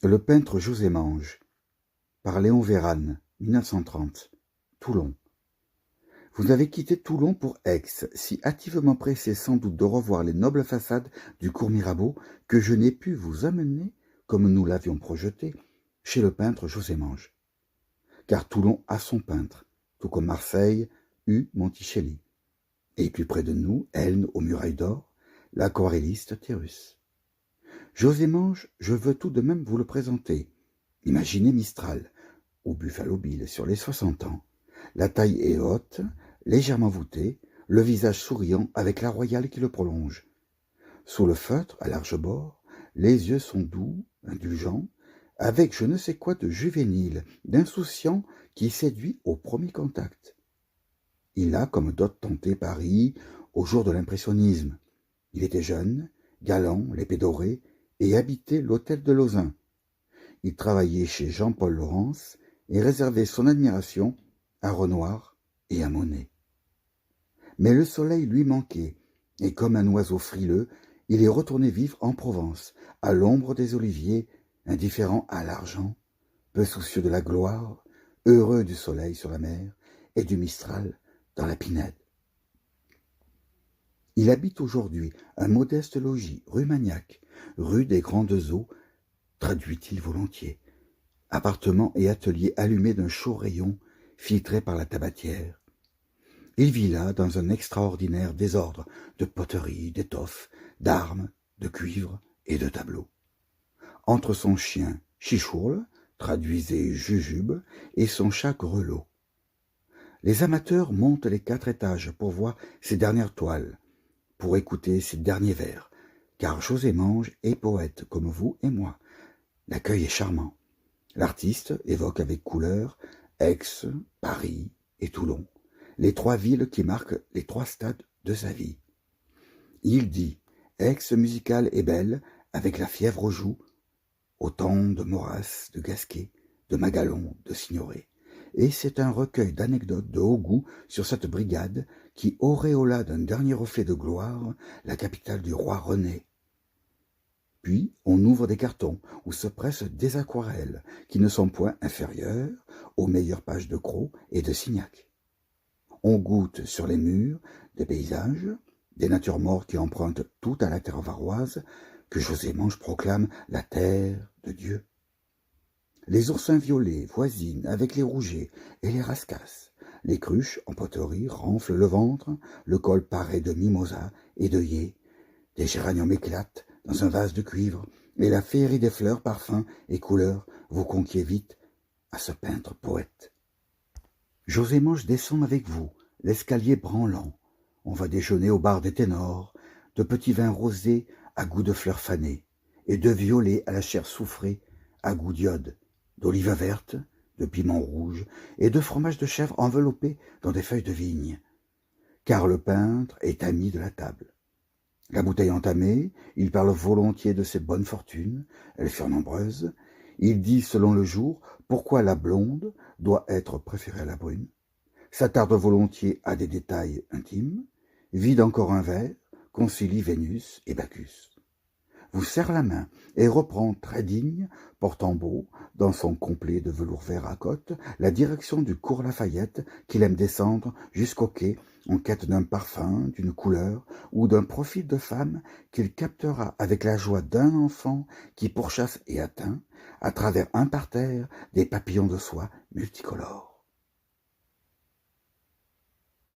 Le peintre José Mange, par Léon Vérane, 1930, Toulon. Vous avez quitté Toulon pour Aix, si hâtivement pressé sans doute de revoir les nobles façades du cours Mirabeau que je n'ai pu vous amener, comme nous l'avions projeté, chez le peintre José Mange. Car Toulon a son peintre, tout comme Marseille eut Monticelli. Et plus près de nous, Elne aux murailles d'or, l'aquarelliste Térus. José Mange, je veux tout de même vous le présenter. Imaginez Mistral, ou Buffalo Bill sur les 60 ans. La taille est haute, légèrement voûtée, le visage souriant avec la royale qui le prolonge. Sous le feutre, à large bord, les yeux sont doux, indulgents, avec je ne sais quoi de juvénile, d'insouciant qui séduit au premier contact. Il a comme dot tenté Paris au jour de l'impressionnisme. Il était jeune, galant, l'épée dorée, et habitait l'hôtel de Lauzun. Il travaillait chez Jean-Paul Laurens et réservait son admiration à Renoir et à Monet. Mais le soleil lui manquait, et comme un oiseau frileux, il est retourné vivre en Provence, à l'ombre des oliviers, indifférent à l'argent, peu soucieux de la gloire, heureux du soleil sur la mer et du Mistral dans la Pinède. Il habite aujourd'hui un modeste logis rue Magnac, rue des Grandes Eaux, traduit-il volontiers, appartement et atelier allumés d'un chaud rayon filtré par la tabatière. Il vit là dans un extraordinaire désordre de poteries, d'étoffes, d'armes, de cuivre et de tableaux. Entre son chien Chichourle, traduisez Jujube, et son chat Grelot. Les amateurs montent les 4 étages pour voir ses dernières toiles, pour écouter ses derniers vers, car José Mange est poète comme vous et moi. L'accueil est charmant. L'artiste évoque avec couleur Aix, Paris et Toulon, les 3 villes qui marquent les 3 stades de sa vie. Il dit « Aix musicale et belle, avec la fièvre aux joues, au temps de Maurras, de Gasquet, de Magalon, de Signoret. » Et c'est un recueil d'anecdotes de haut goût sur cette brigade qui auréola d'un dernier reflet de gloire la capitale du roi René. Puis on ouvre des cartons où se pressent des aquarelles qui ne sont point inférieures aux meilleures pages de Cros et de Signac. On goûte sur les murs des paysages, des natures mortes qui empruntent tout à la terre varoise que José Mange proclame la terre de Dieu. Les oursins violets voisinent avec les rougets et les rascasses. Les cruches en poterie renflent le ventre, le col paré de mimosas et d'œillets. Des géraniums éclatent dans un vase de cuivre, et la féerie des fleurs, parfums et couleurs vous conquiert vite à ce peintre poète. José Mange descend avec vous, l'escalier branlant. On va déjeuner au bar des ténors, de petits vins rosés à goût de fleurs fanées, et de violets à la chair soufrée à goût d'iode, d'olives vertes, de piments rouges et de fromage de chèvre enveloppé dans des feuilles de vigne. Car le peintre est ami de la table. La bouteille entamée, il parle volontiers de ses bonnes fortunes, elles furent nombreuses. Il dit selon le jour pourquoi la blonde doit être préférée à la brune, s'attarde volontiers à des détails intimes, vide encore un verre, concilie Vénus et Bacchus, vous serre la main et reprend très digne, portant beau, dans son complet de velours vert à côte, la direction du cours Lafayette qu'il aime descendre jusqu'au quai en quête d'un parfum, d'une couleur ou d'un profil de femme qu'il captera avec la joie d'un enfant qui pourchasse et atteint, à travers un parterre, des papillons de soie multicolores.